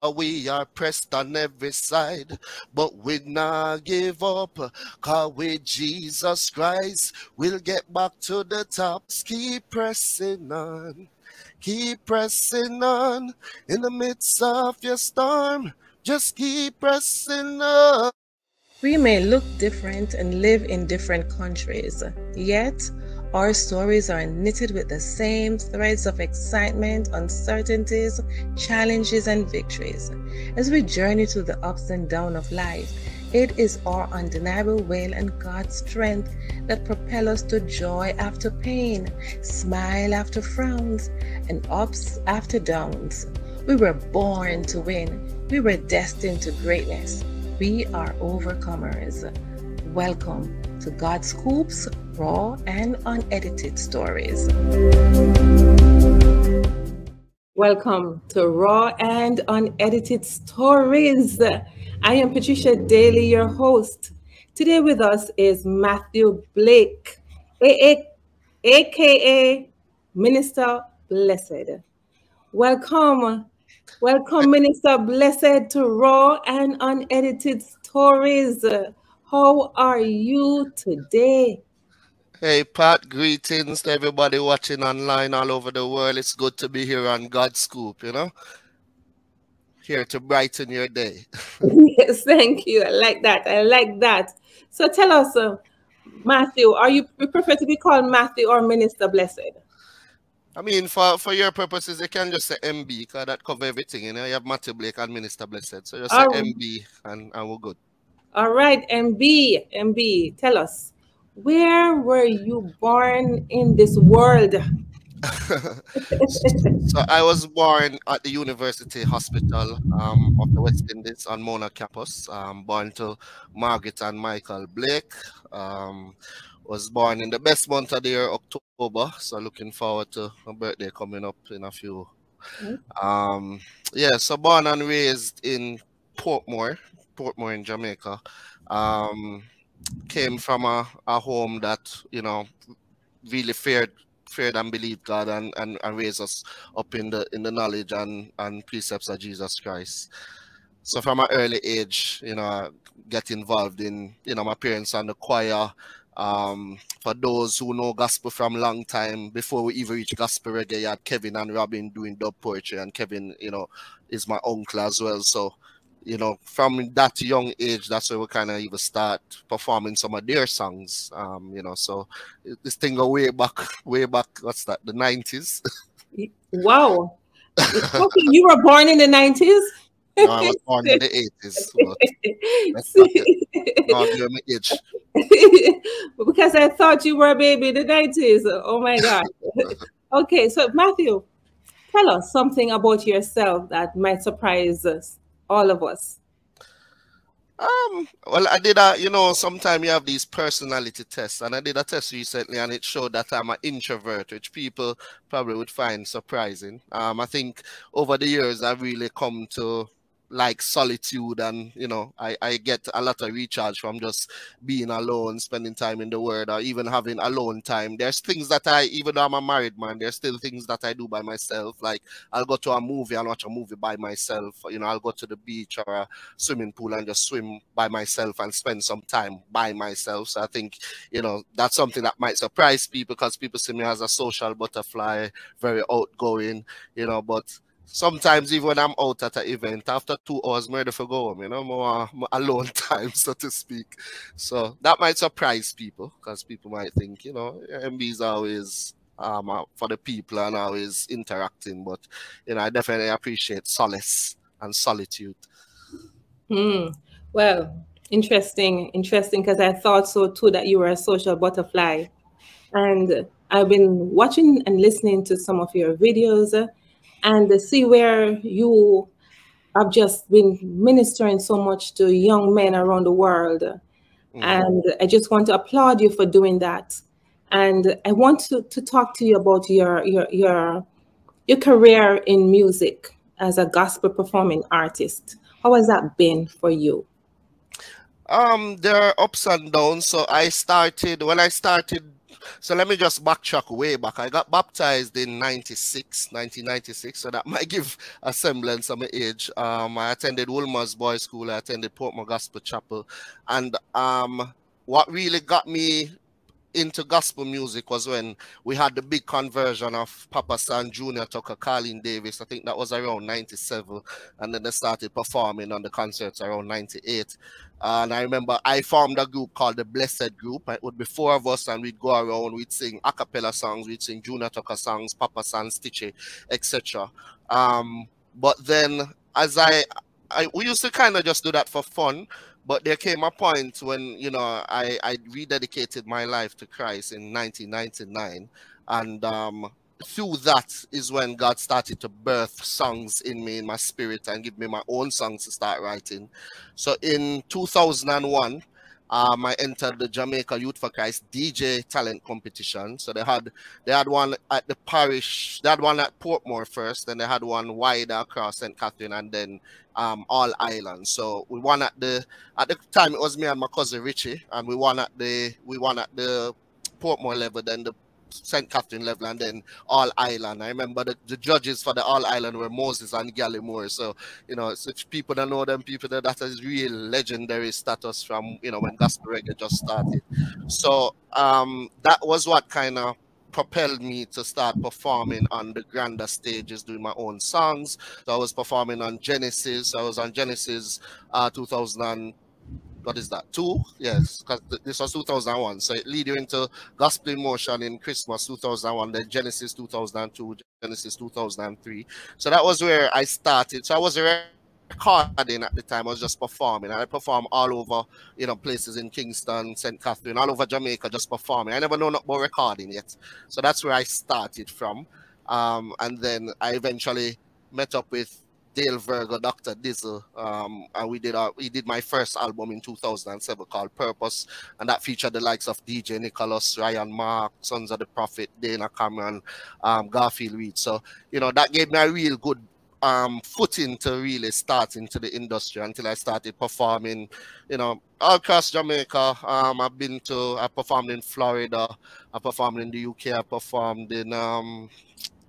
We are pressed on every side, but we not give up. Cause with Jesus Christ, we'll get back to the top. Keep pressing on. Keep pressing on in the midst of your storm. Just keep pressing on. We may look different and live in different countries, yet our stories are knitted with the same threads of excitement, uncertainties, challenges, and victories. As we journey through the ups and downs of life, it is our undeniable will and God's strength that propel us to joy after pain, smile after frowns, and ups after downs. We were born to win. We were destined to greatness. We are overcomers. Welcome to God's Scoops, raw and unedited stories. Welcome to Raw and Unedited Stories. I am Patricia Daly, your host. Today with us is Matthew Blake, aka Minister Blessed. Welcome, Minister Blessed, to Raw and Unedited Stories. How are you today? Hey, Pat, greetings to everybody watching online all over the world. It's good to be here on God's Scoop, here to brighten your day. Yes, thank you. I like that. So tell us, Matthew, you prefer to be called Matthew or Minister Blessed? I mean, for your purposes, you can just say MB, because that covers everything, You have Matthew Blake and Minister Blessed. So just say MB and we're good. All right, MB, tell us, where were you born in this world? So I was born at the University Hospital of the West Indies on Mona campus. Born to Margaret and Michael Blake. Was born in the best month of the year, October. So looking forward to my birthday coming up in a few. So born and raised in Portmore in Jamaica. Came from a home that, really feared and believed God and raised us up in the knowledge and precepts of Jesus Christ. So from an early age, I get involved in, my parents and the choir. For those who know gospel from long time, before we even reach gospel reggae, you had Kevin and Robin doing dub poetry, and Kevin, is my uncle as well. So, from that young age, that's where we kind of even start performing some of their songs. So this thing go way back, what's that, the 90s? Wow. You were born in the 90s? No, I was born in the 80s. But my age. Because I thought you were a baby in the 90s. Oh my God. Okay, so Matthew, tell us something about yourself that might surprise us, all of us. Well, I did sometimes you have these personality tests, and I did a test recently, and it showed that I'm an introvert, which people probably would find surprising. I think over the years I've really come to like solitude, and I get a lot of recharge from just being alone, spending time in the word, or even having alone time. There's things that even though I'm a married man, there's still things that I do by myself. Like I'll go to a movie and watch a movie by myself. I'll go to the beach or a swimming pool and just swim by myself and spend some time by myself. So I think that's something that might surprise people, because people see me as a social butterfly, very outgoing, but sometimes even when I'm out at an event, after 2 hours, I'm ready to go home, more alone time, so to speak. So that might surprise people, because people might think, MB is always for the people and always interacting. But, I definitely appreciate solace and solitude. Well, interesting, because I thought so too, that you were a social butterfly. And I've been watching and listening to some of your videos, and see where you have just been ministering so much to young men around the world. And I just want to applaud you for doing that. And I want to talk to you about your career in music as a gospel performing artist. How has that been for you? There are ups and downs. So when I started So let me just backtrack way back. I got baptized in 1996, so that might give a semblance of my age. I attended Wolmer's Boys School, I attended Portmore Gospel Chapel, and what really got me into gospel music was when we had the big conversion of Papa San Jr. Tucker, Colin Davis. I think that was around 97. And then they started performing on the concerts around 98. And I remember I formed a group called the Blessed Group. It would be four of us, and we'd go around, we'd sing a cappella songs, we'd sing Junior Tucker songs, Papa San Stitchy, etc. But then as we used to kind of just do that for fun, but there came a point when, I rededicated my life to Christ in 1999. And through that is when God started to birth songs in me, in my spirit, and give me my own songs to start writing. So in 2001, I entered the Jamaica Youth for Christ DJ talent competition. So they had one at the parish, they had one at Portmore first, then they had one wider across St. Catherine, and then all islands. So we won at the time, it was me and my cousin Richie, and we won at the Portmore level, then the St. Catherine level, and then all island. I remember the judges for the all island were Moses and Gally Moore. So if people don't know them, people that is real legendary status from when gospel reggae just started. So that was what kind of propelled me to start performing on the grander stages, doing my own songs. So I was performing on Genesis. I was on Genesis 2000. What is that? Two? Yes, because this was 2001. So it lead you into Gospel in Motion in Christmas 2001, then Genesis 2002, Genesis 2003. So that was where I started. So I was recording at the time. I was just performing. And I performed all over, places in Kingston, St. Catherine, all over Jamaica, just performing. I never know about recording yet. So that's where I started from. And then I eventually met up with Dale Virgo, Dr. Dizzle, and we did my first album in 2007 called Purpose, and that featured the likes of DJ Nicholas, Ryan Mark, Sons of the Prophet, Dana Cameron, Garfield Reed. So that gave me a real good footing to really start into the industry until I started performing, all across Jamaica. I performed in Florida, I performed in the UK, I performed in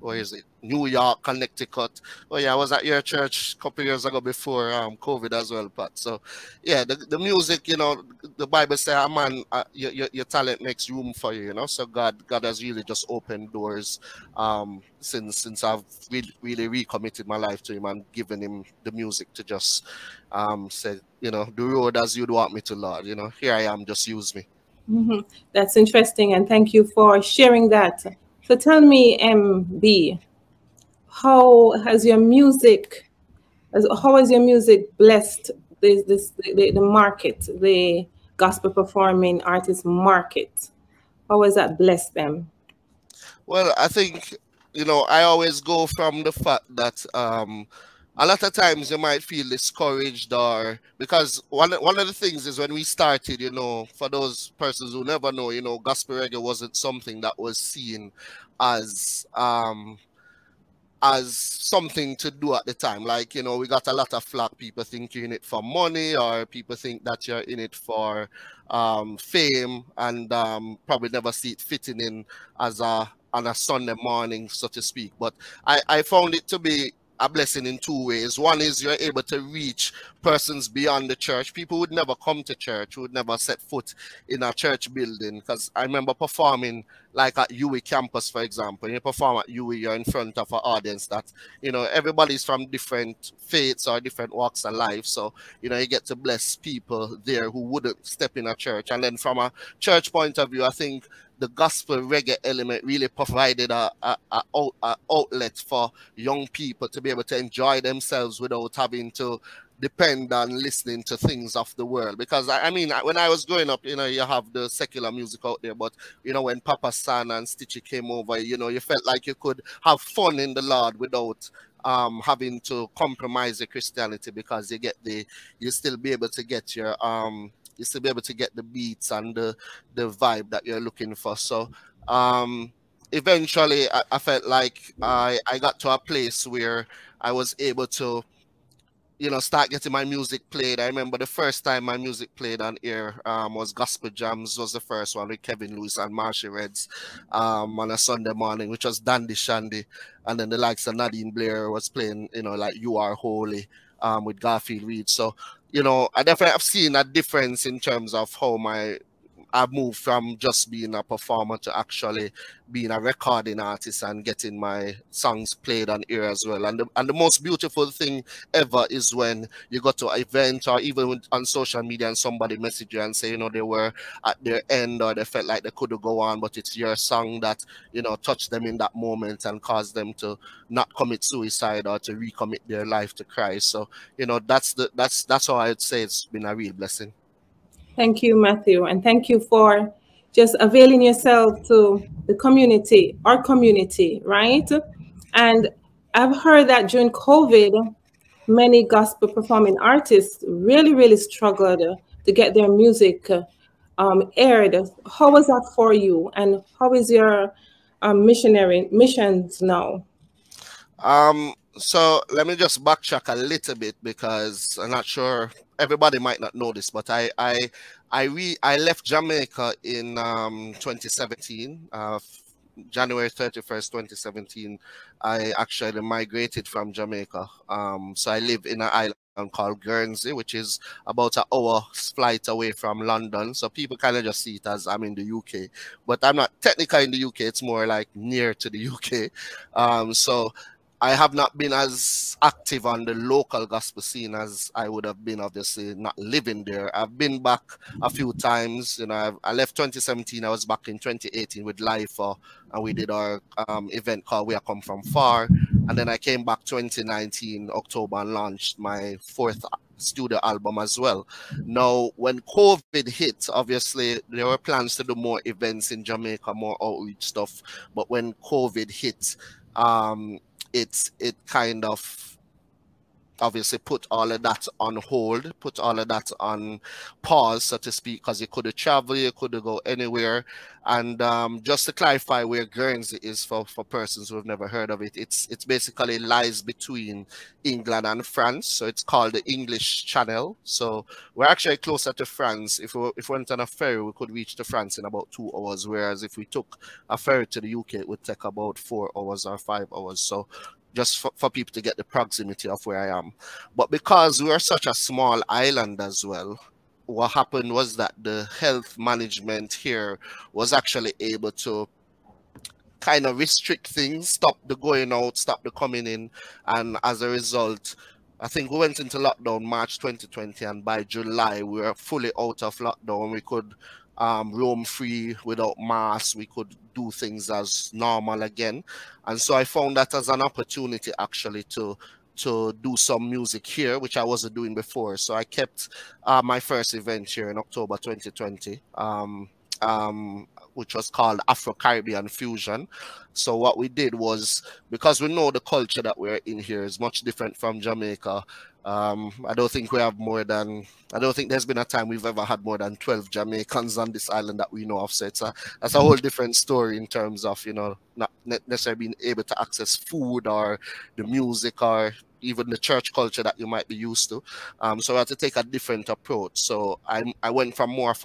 where is it? New York, Connecticut. Oh yeah, I was at your church a couple of years ago before COVID as well, Pat. So yeah, the music, the Bible says, man, your talent makes room for you, So God has really just opened doors since I've really recommitted my life to Him and given Him the music to just say, the road as you'd want me to, Lord. Here I am, just use me. Mm-hmm. That's interesting, and thank you for sharing that. So tell me, MB, how has your music blessed the market, the gospel performing artist market? How has that blessed them? Well, I think, I always go from the fact that a lot of times you might feel discouraged, or because one of the things is when we started, for those persons who never know, gospel reggae wasn't something that was seen as something to do at the time. Like, we got a lot of flack. People think you're in it for money, or people think that you're in it for fame, and probably never see it fitting in on a Sunday morning, so to speak. But I found it to be a blessing in two ways. One is you're able to reach persons beyond the church. People would never come to church, would never set foot in a church building. Because I remember performing like at UWI campus, for example. You perform at UWI, you're in front of an audience that, everybody's from different faiths or different walks of life. So, you get to bless people there who wouldn't step in a church. And then from a church point of view, I think the gospel reggae element really provided a outlet for young people to be able to enjoy themselves without having to depend on listening to things of the world. Because I mean, when I was growing up, you have the secular music out there, but when Papa San and Stitchy came over, you felt like you could have fun in the Lord without having to compromise your Christianity, because you still be able to get your you still be able to get the beats and the vibe that you're looking for. So eventually I felt like I got to a place where I was able to start getting my music played. I remember the first time my music played on air was Gospel Jams, was the first one with Kevin Lewis and Marshy Reds on a Sunday morning, which was Dandy Shandy. And then the likes of Nadine Blair was playing, like You Are Holy with Garfield Reed. So, I definitely have seen a difference in terms of how I've moved from just being a performer to actually being a recording artist and getting my songs played on air as well. And the most beautiful thing ever is when you go to an event or even on social media and somebody message you and say, they were at their end or they felt like they couldn't go on, but it's your song that, touched them in that moment and caused them to not commit suicide or to recommit their life to Christ. So, that's how I'd say it's been a real blessing. Thank you, Matthew. And thank you for just availing yourself to the community, our community, right? And I've heard that during COVID, many gospel performing artists really, really struggled to get their music aired. How was that for you? And how is your missionary missions now? So let me just backtrack a little bit because I'm not sure everybody might not know this, but I left Jamaica in 2017. January 31st, 2017, I actually migrated from Jamaica. So I live in an island called Guernsey, which is about an hour's flight away from London. So people kind of just see it as I'm in the UK, but I'm not technically in the UK. It's more like near to the UK. So I have not been as active on the local gospel scene as I would have been, obviously, not living there. I've been back a few times. I left 2017. I was back in 2018 with Lifer, and we did our event called We Are Come From Far. And then I came back 2019, October, and launched my 4th studio album as well. Now, when COVID hit, obviously, there were plans to do more events in Jamaica, more outreach stuff. But when COVID hit, it kind of obviously put all of that on hold, put all of that on pause, so to speak, because you couldn't travel, you couldn't go anywhere. And just to clarify where Guernsey is for persons who have never heard of it, it's basically lies between England and France. So it's called the English Channel. So we're actually closer to France. If we went on a ferry, we could reach to France in about 2 hours, whereas if we took a ferry to the UK, it would take about 4 hours or 5 hours. So just for people to get the proximity of where I am. But because we are such a small island as well, what happened was that the health management here was actually able to kind of restrict things, stop the going out, stop the coming in. And as a result, I think we went into lockdown March 2020, and by July, we were fully out of lockdown. We could roam free without masks. We could do things as normal again. And so I found that as an opportunity actually to do some music here, which I wasn't doing before. So I kept my first event here in October 2020, which was called Afro-Caribbean Fusion. So what we did was, because we know the culture that we're in here is much different from Jamaica. I don't think there's been a time we've ever had more than 12 Jamaicans on this island that we know of. So that's a whole different story in terms of, not necessarily being able to access food or the music or even the church culture that you might be used to. So I had to take a different approach. So I went from more of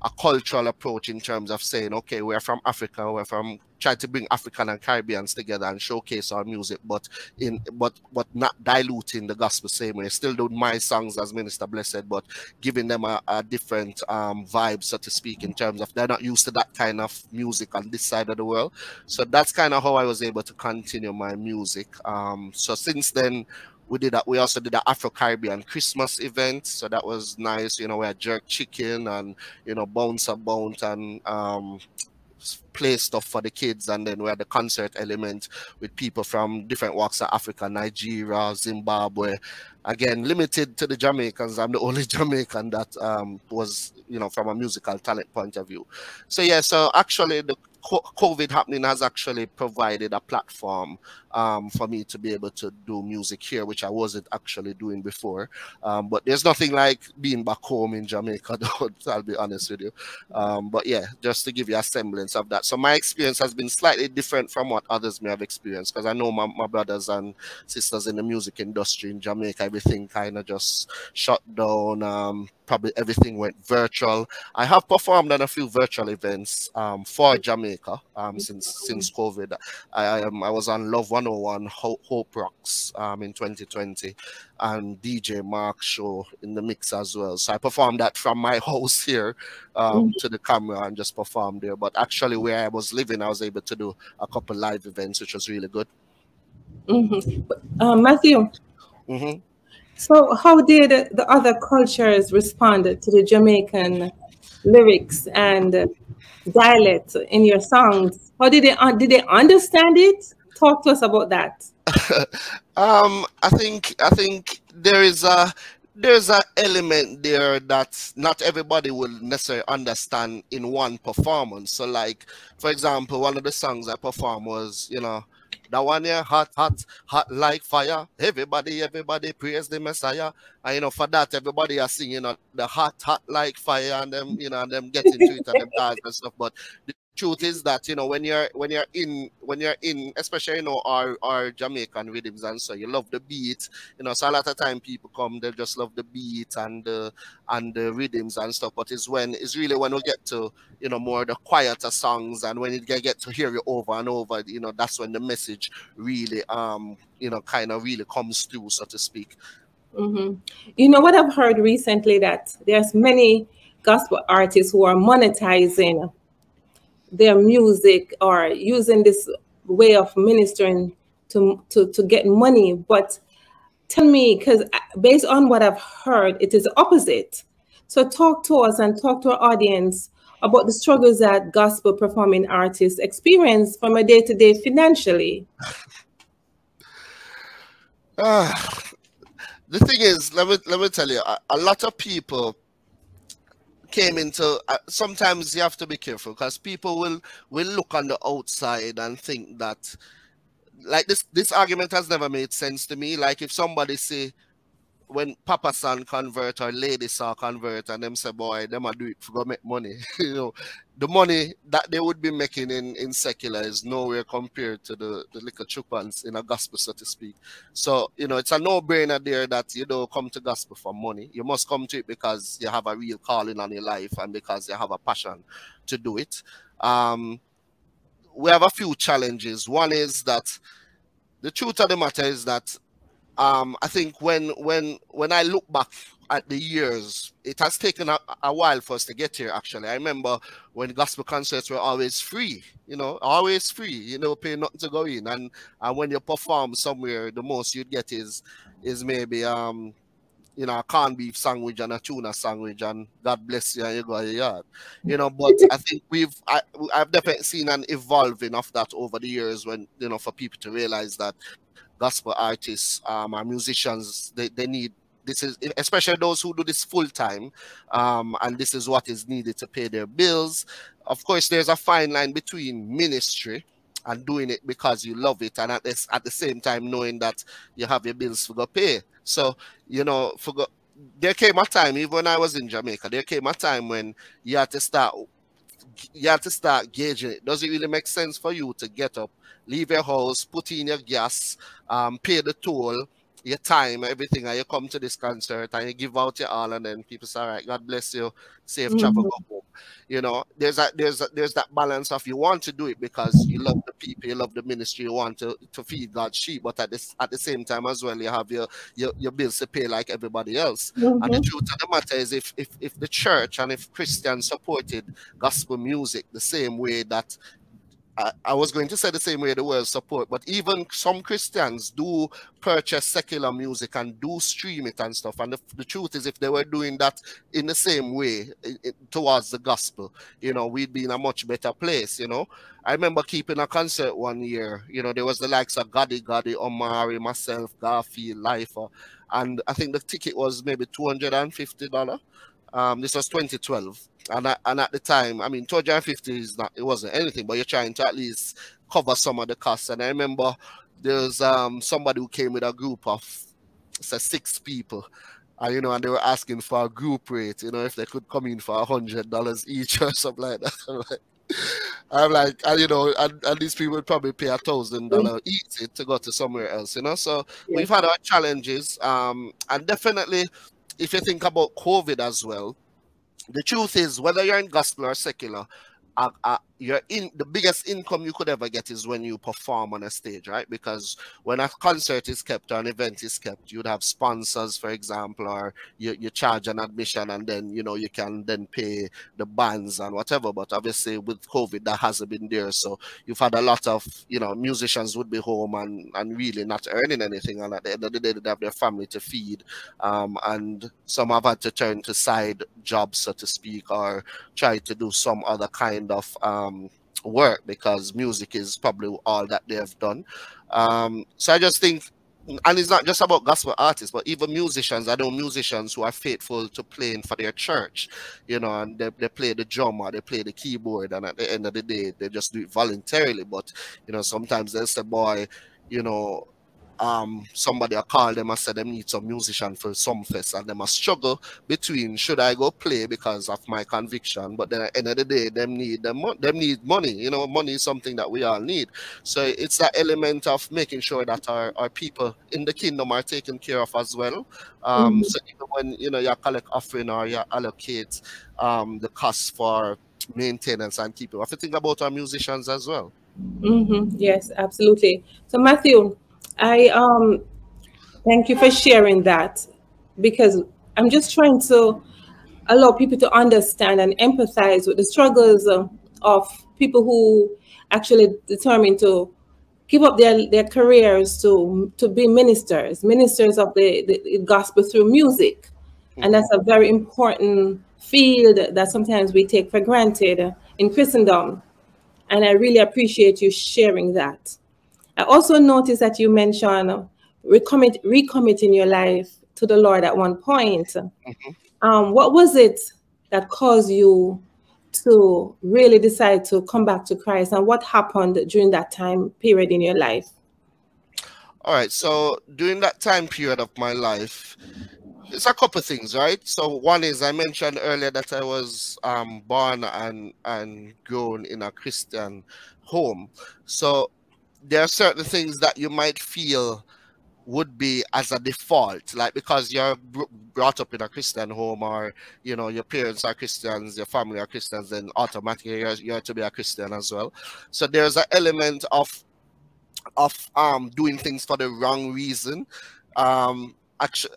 a cultural approach in terms of saying, okay, we're from Africa, we're from trying to bring African and Caribbeans together and showcase our music, but not diluting the gospel same way. Still doing my songs as Minister Blessed, but giving them a different vibe, so to speak, in terms of they're not used to that kind of music on this side of the world. So that's kind of how I was able to continue my music. So since then, we also did an Afro-Caribbean Christmas event. So that was nice. We had jerk chicken and, bounce about and play stuff for the kids. And then we had the concert element with people from different walks of Africa, Nigeria, Zimbabwe. Again, limited to the Jamaicans. I'm the only Jamaican that was, from a musical talent point of view. So yeah, so actually COVID happening has actually provided a platform for me to be able to do music here, which I wasn't actually doing before. But there's nothing like being back home in Jamaica, though, I'll be honest with you. But yeah, just to give you a semblance of that. So my experience has been slightly different from what others may have experienced, because I know my brothers and sisters in the music industry in Jamaica, everything kind of just shut down. Probably everything went virtual. I have performed on a few virtual events for Jamaica since COVID. I was on Love 101 Hope Rocks in 2020, and DJ Mark's show in the mix as well. So I performed that from my house here to the camera and just performed there. But actually where I was living, I was able to do a couple live events, which was really good. Matthew, so how did the other cultures respond to the Jamaican lyrics and dialect in your songs? How did they understand it? Talk to us about that. I think there's a element there that not everybody will necessarily understand in one performance. So like, for example, one of the songs I performed was, that one here, hot like fire. Everybody praise the Messiah. And for that, everybody are singing, the hot like fire, and them, and them getting to it and them dance and stuff. But the truth is that when you're in especially our Jamaican rhythms, and so you love the beat, so a lot of time people come, they just love the beat and the rhythms and stuff. But it's really when we get to more the quieter songs, and when you get to hear it over and over, that's when the message really kind of really comes through, so to speak. What I've heard recently, that there's many gospel artists who are monetizing their music or using this way of ministering to get money. But tell me, because based on what I've heard, it is the opposite. So talk to us and talk to our audience about the struggles that gospel performing artists experience from a day-to-day financially. The thing is, let me tell you, a lot of people came into sometimes you have to be careful, because people will look on the outside and think that, like, this argument has never made sense to me. Like, if somebody say, when Papa Son convert or Lady Saw convert, and them say, boy, them a do it for go make money. The money that they would be making in secular is nowhere compared to the little chupans in a gospel, so to speak. So, it's a no-brainer there that you don't come to gospel for money. You must come to it because you have a real calling on your life and because you have a passion to do it. We have a few challenges. One is that the truth of the matter is that I think when I look back at the years, it has taken a while for us to get here, actually. I remember when gospel concerts were always free, always free, pay nothing to go in. And when you perform somewhere, the most you'd get is maybe, a corned beef sandwich and a tuna sandwich, and God bless you, and you go to your yard. But I think I've definitely seen an evolving of that over the years, when, for people to realize that gospel artists, our musicians, they need, this is, especially those who do this full time, and this is what is needed to pay their bills. Of course, there's a fine line between ministry and doing it because you love it, and at the same time knowing that you have your bills to go pay. So, there came a time, even when I was in Jamaica, there came a time when you had to start gauging it. Does it really make sense for you to get up, leave your house, put in your gas, pay the toll, your time, everything, and you come to this concert and you give out your all, and then people say, all right, God bless you, safe travel, go home. There's that balance of, you want to do it because you love the people, you love the ministry, you want to feed God's sheep, but at the same time as well, you have your bills to pay like everybody else. And the truth of the matter is, if the church and if Christians supported gospel music the same way that, I was going to say the same way the world support, but even some Christians do purchase secular music and do stream it and stuff. And the truth is, if they were doing that in the same way towards the gospel, we'd be in a much better place. I remember keeping a concert one year. There was the likes of Gotti, Omari, myself, Garfield, Lifer, and I think the ticket was maybe $250. This was 2012, and at the time, I mean, 250 is not, it wasn't anything, but you're trying to at least cover some of the costs. And I remember there's somebody who came with a group of, say, 6 people, and and they were asking for a group rate, if they could come in for $100 each or something like that. I'm like, and these people would probably pay $1,000 each to go to somewhere else, So we've had our challenges, and definitely, if you think about COVID as well, the truth is, whether you're in gospel or secular, the biggest income you could ever get is when you perform on a stage, right? Because when a concert is kept or an event is kept, you'd have sponsors, for example, or you charge an admission, and then you can then pay the bands and whatever. But obviously with COVID, that hasn't been there, so you've had a lot of musicians would be home and really not earning anything, and at the end of the day they have their family to feed, and some have had to turn to side jobs, so to speak, or try to do some other kind of work, because music is probably all that they have done. So I just think, and it's not just about gospel artists, but even musicians. I know musicians who are faithful to playing for their church, and they play the drum or they play the keyboard, and at the end of the day they just do it voluntarily. But sometimes they'll say, boy, somebody will call them and say they need some musician for some fest, and they must struggle between, should I go play because of my conviction, but then at the end of the day them need money. Money is something that we all need. So it's that element of making sure that our people in the kingdom are taken care of as well. So even when you collect offering or you allocate the cost for maintenance and keeping, we have to think about our musicians as well. Yes, absolutely. So Matthew, I thank you for sharing that, because I'm just trying to allow people to understand and empathize with the struggles of people who actually determine to give up their careers to be ministers of the gospel through music. And that's a very important field that sometimes we take for granted in Christendom. And I really appreciate you sharing that. I also noticed that you mentioned recommitting your life to the Lord at one point. What was it that caused you to really decide to come back to Christ, and what happened during that time period in your life? All right, so during that time period of my life, it's a couple of things, right? So one is, I mentioned earlier that I was born and grown in a Christian home. So there are certain things that you might feel would be as a default, like because you're brought up in a Christian home, or your parents are Christians, your family are Christians, then automatically you're to be a Christian as well. So there's an element of doing things for the wrong reason. Actually,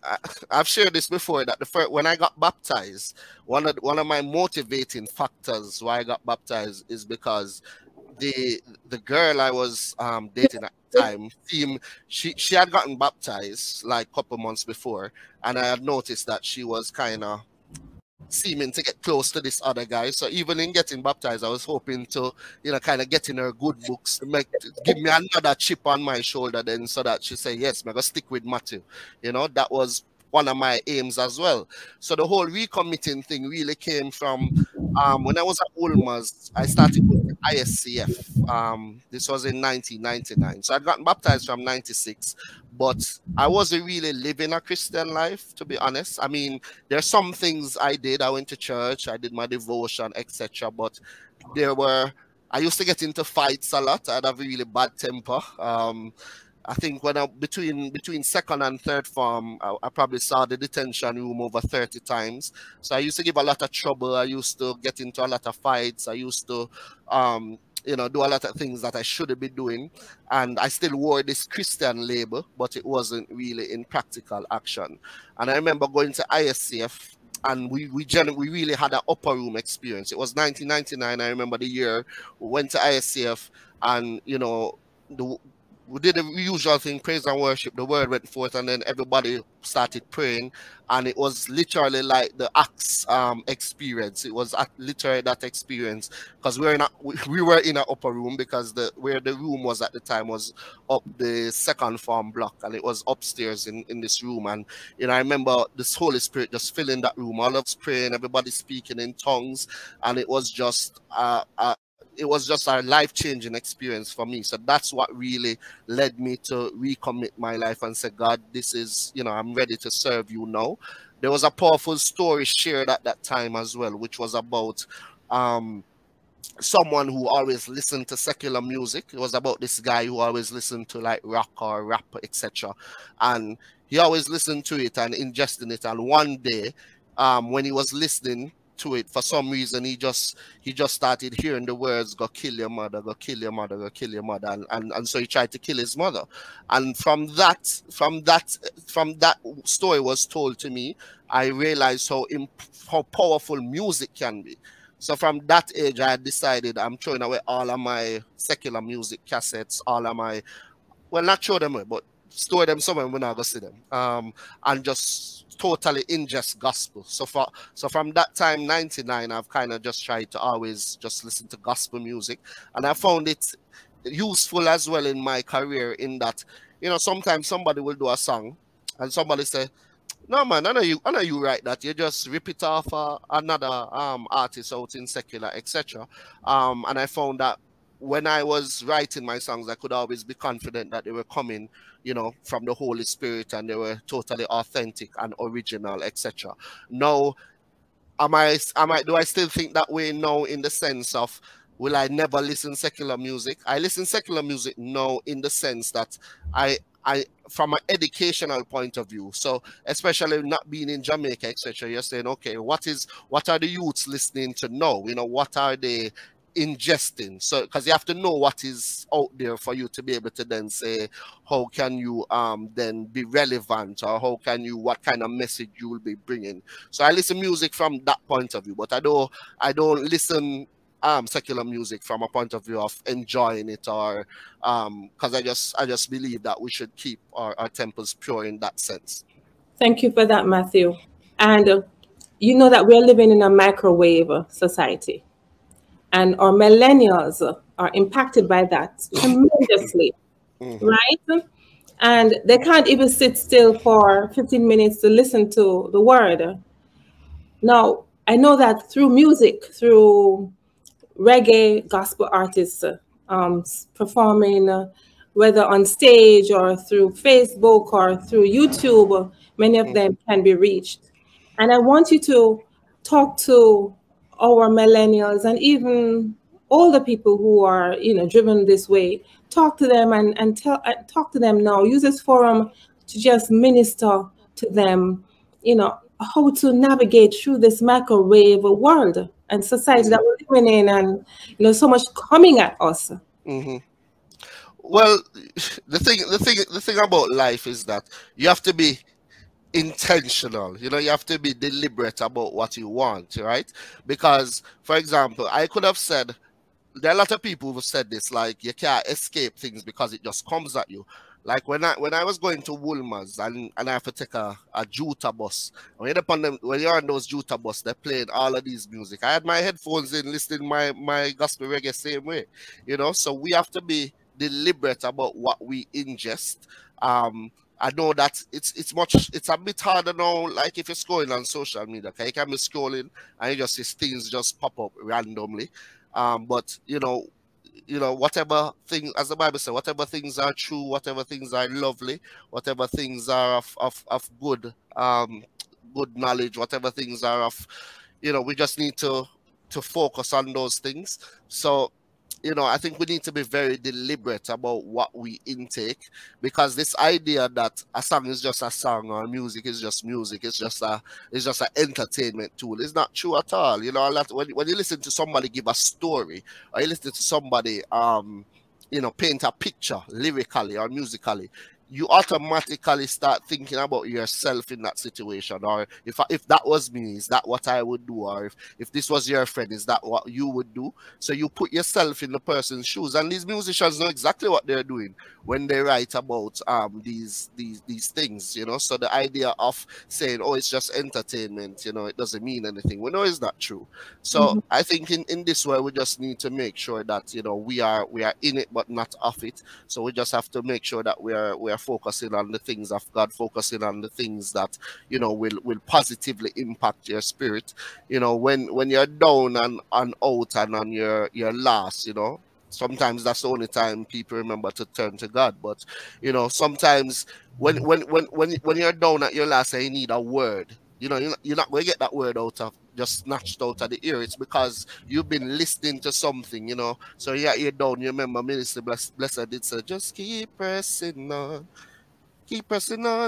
I've shared this before, that when I got baptized, one of my motivating factors why I got baptized is because the girl I was dating at the time, she had gotten baptized like a couple months before, and I had noticed that she was kind of seeming to get close to this other guy. So even in getting baptized, I was hoping to, kind of get in her good books, to give me another chip on my shoulder, then, so that she say, yes, I'm gonna stick with Matthew. That was one of my aims as well. So the whole recommitting thing really came from when I was at Ulmer's. I started with ISCF. This was in 1999. So I'd gotten baptized from 96, but I wasn't really living a Christian life, to be honest. I mean, there's some things I did. I went to church, I did my devotion, etc. But I used to get into fights a lot. I'd have a really bad temper. I think when between second and third form, I probably saw the detention room over 30 times. So I used to give a lot of trouble. I used to get into a lot of fights. I used to, do a lot of things that I shouldn't be doing. And I still wore this Christian label, but it wasn't really in practical action. And I remember going to ISCF, and we really had an upper room experience. It was 1999. I remember the year we went to ISCF, and we did the usual thing, praise and worship. The word went forth, and then everybody started praying, and it was literally like the Acts experience. It was literally that experience, because we were in an upper room, because where the room was at the time was up the second farm block, and it was upstairs in this room. And I remember this Holy Spirit just filling that room. All of us praying, everybody speaking in tongues, and it was just a life-changing experience for me. So that's what really led me to recommit my life and say, God, this is, I'm ready to serve you now. There was a powerful story shared at that time as well, which was about someone who always listened to secular music. It was about this guy who always listened to like rock or rap, etc. And he always listened to it and ingesting it. And one day, when he was listening to it, for some reason he just started hearing the words, go kill your mother, go kill your mother, go kill your mother, and so he tried to kill his mother. And from that story was told to me, I realized how powerful music can be. So from that age, I decided I'm throwing away all of my secular music cassettes, all of my, well, not throw them away, but store them somewhere when I go see them, and just totally ingest gospel. So from that time, 99, I've kind of just tried to always just listen to gospel music, and I found it useful as well in my career, in that, sometimes somebody will do a song and somebody say, no man, I know you write that. You just rip it off another artist out in secular, etc. And I found that when I was writing my songs, I could always be confident that they were coming, from the Holy Spirit, and they were totally authentic and original, etc. Now, do I still think that way now, in the sense of, will I never listen secular music? I listen secular music now, in the sense that I from an educational point of view, so especially not being in Jamaica, etc., you're saying, okay, what are the youths listening to now? What are they ingesting? So, because you have to know what is out there for you to be able to then say, how can you then be relevant, or what kind of message you will be bringing. So I listen music from that point of view, but I don't listen secular music from a point of view of enjoying it, or because I just believe that we should keep our temples pure in that sense. Thank you for that, Matthew. And you know that we're living in a microwave society, and our millennials are impacted by that tremendously, right? And they can't even sit still for 15 minutes to listen to the word. Now, I know that through music, through reggae gospel artists performing, whether on stage or through Facebook or through YouTube, many of them can be reached. And I want you to talk to our millennials and even older people who are, driven this way. Talk to them and talk to them now. Use this forum to just minister to them, how to navigate through this microwave world and society that we're living in, and so much coming at us. Well, the thing about life is that you have to be intentional. You have to be deliberate about what you want, right? Because, for example, I could have said, there are a lot of people who've said this, like, you can't escape things because it just comes at you. Like when I was going to Woolmers, and I have to take a Juta bus. When you're on those Juta bus, they're playing all of these music. I had my headphones in, listening my gospel reggae same way. So we have to be deliberate about what we ingest. I know that it's a bit harder now, like if you're scrolling on social media, okay? You can be scrolling and you just see things just pop up randomly. But whatever thing, as the Bible says, whatever things are true, whatever things are lovely, whatever things are of good good knowledge, whatever things are of, we just need to focus on those things. So I think we need to be very deliberate about what we intake, because this idea that a song is just a song or music is just music, it's just an entertainment tool, is not true at all. A lot when you listen to somebody give a story, or you listen to somebody paint a picture lyrically or musically, you automatically start thinking about yourself in that situation. Or if that was me, is that what I would do? Or if this was your friend, is that what you would do? So you put yourself in the person's shoes, and these musicians know exactly what they're doing when they write about these things, you know. So the idea of saying, oh, it's just entertainment, you know, it doesn't mean anything, we know it's not true. So I think in this way we just need to make sure that, you know, we are in it but not off it. So we just have to make sure that we are focusing on the things of God, focusing on the things that, you know, will positively impact your spirit. You know, when you're down and out and on your last, you know, sometimes that's the only time people remember to turn to God. But you know, sometimes when you're down at your last and you need a word, you know, you're not going to get that word out of just snatched out of the ear. It's because you've been listening to something, you know. So yeah, you're down. You remember Minister Blessed did say, just keep pressing on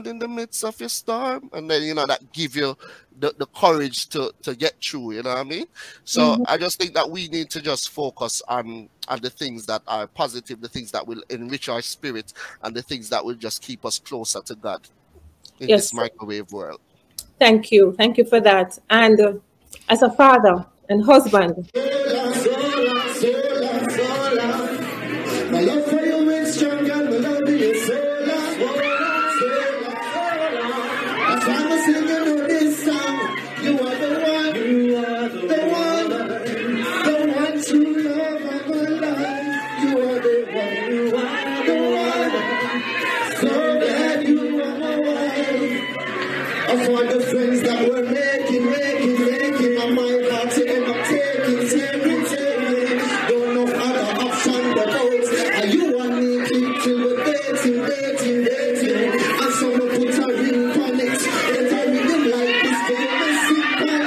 in the midst of your storm, and then, you know, that give you the courage to get through, you know what I mean? So I just think that we need to just focus on the things that are positive, the things that will enrich our spirit, and the things that will just keep us closer to God in Yes. this microwave world. Thank you for that. And as a father and husband, my love for you is strong and my love is so as long as you know this song, you are the one, the one true love of my life. You are the one, so glad you are my wife. Of all the friends that we're making, I might not to end up taking. Don't know other option but those. And you want me till we're dating. And someone put a ring on it. And I really like this for you to sit on.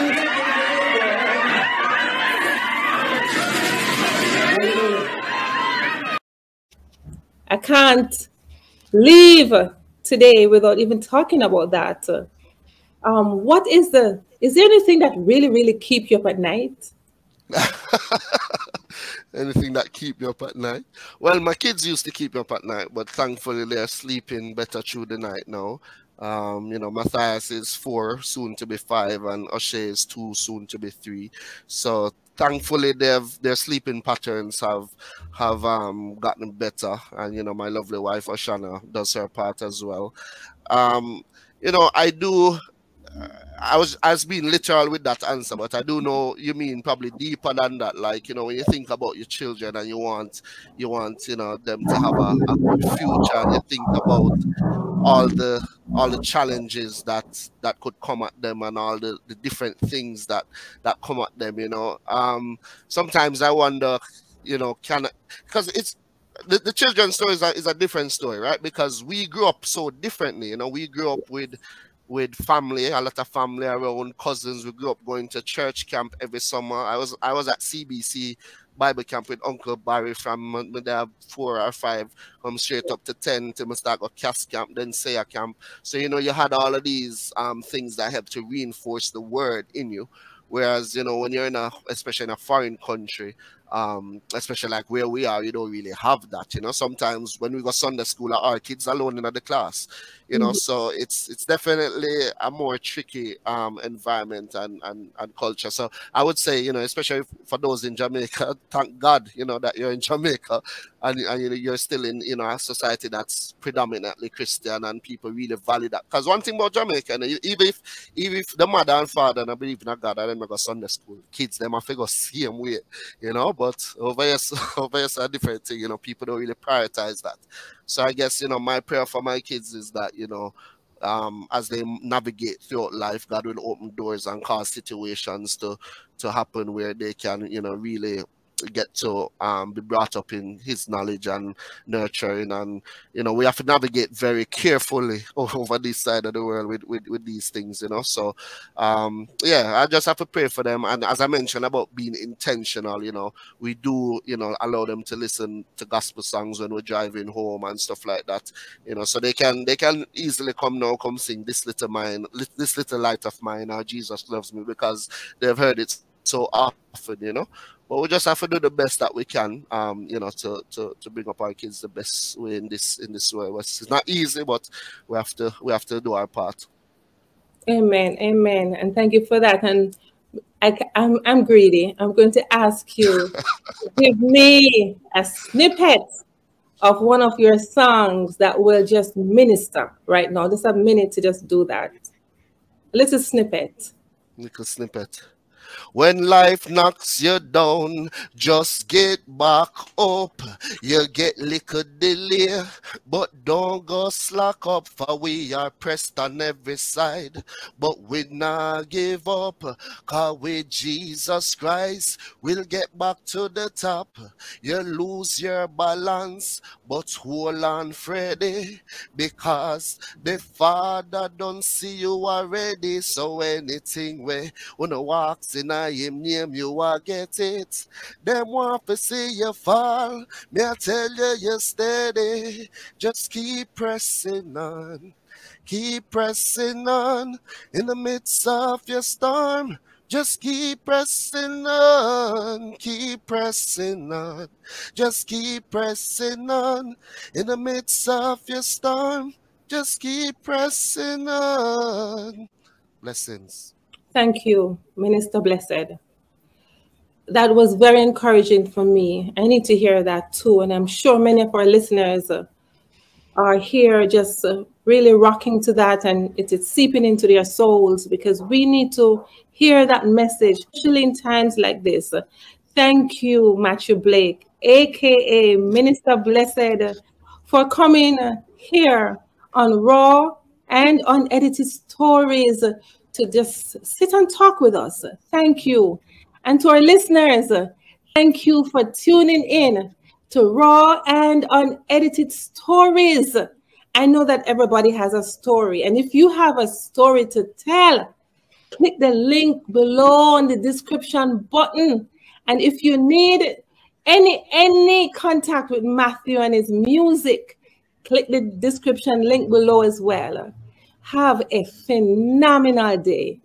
I can't leave today without even talking about that. Is there anything that really keep you up at night? Anything that keep you up at night? Well, my kids used to keep me up at night, but thankfully they're sleeping better through the night now. You know, Matthias is 4, soon to be 5, and O'Shea is 2, soon to be 3. So thankfully their sleeping patterns have gotten better, and you know, my lovely wife Oshana does her part as well. You know, I was being literal with that answer, but I do know you mean probably deeper than that. Like, you know, when you think about your children and you want, you know, them to have a good future, and you think about all the challenges that could come at them, and all the different things that come at them, you know. Sometimes I wonder, you know, because it's the children's story is a different story, right? Because we grew up so differently, you know. We grew up with family, a lot of family around, cousins. We grew up going to church camp every summer. I was at CBC Bible camp with Uncle Barry from my dad 4 or 5, come straight up to 10 till I start go Cass camp, then Saya camp. So, you know, you had all of these things that help to reinforce the word in you. Whereas, you know, when you're especially in a foreign country, especially like where we are, you don't really have that, you know. Sometimes when we go Sunday school, our kids alone in the class, you know. So it's definitely a more tricky environment and culture. So I would say, you know, especially for those in Jamaica, thank God, you know, that you're in Jamaica, and you know, you're still in, you know, a society that's predominantly Christian, and people really value that. Because one thing about Jamaica, you know, even if the mother and father don't believe in a God, and them go Sunday school, kids them have to go same way, you know. But over here, it's a different thing, you know. People don't really prioritize that. So I guess, you know, my prayer for my kids is that, you know, as they navigate throughout life, God will open doors and cause situations to happen where they can, you know, really get to be brought up in his knowledge and nurturing. And you know, we have to navigate very carefully over this side of the world with these things, you know. So yeah, I just have to pray for them. And as I mentioned about being intentional, you know, we do, you know, allow them to listen to gospel songs when we're driving home and stuff like that, you know, so they can easily come sing this little light of mine, or Jesus loves me, because they've heard it so often, you know. But we just have to do the best that we can, you know, to bring up our kids the best way in this world. It's not easy, but we have to do our part. Amen, amen, and thank you for that. And I'm greedy. I'm going to ask you to give me a snippet of one of your songs that will just minister right now. Just a minute to just do that. A little snippet. Little snippet. When life knocks you down, just get back up. You get little delay, but don't go slack up, for we are pressed on every side. But we not give up, cause with Jesus Christ, we'll get back to the top. You lose your balance, but hold on, Freddy, because the Father don't see you already. So anything where when walks in him name, you will get it. Them want to see you fall. Me I tell you, you're steady. Just keep pressing on. Keep pressing on in the midst of your storm. Just keep pressing on. Keep pressing on. Just keep pressing on in the midst of your storm. Just keep pressing on. Blessings. Thank you, Minister Blessed. That was very encouraging for me. I need to hear that too. And I'm sure many of our listeners are here just really rocking to that, and it is seeping into their souls, because we need to hear that message, especially in times like this. Thank you, Matthew Blake, aka Minister Blessed, for coming here on Raw and Unedited Stories to just sit and talk with us. Thank you. And to our listeners, thank you for tuning in to Raw and Unedited Stories. I know that everybody has a story. And if you have a story to tell, click the link below on the description button. And if you need any contact with Matthew and his music, click the description link below as well. Have a phenomenal day.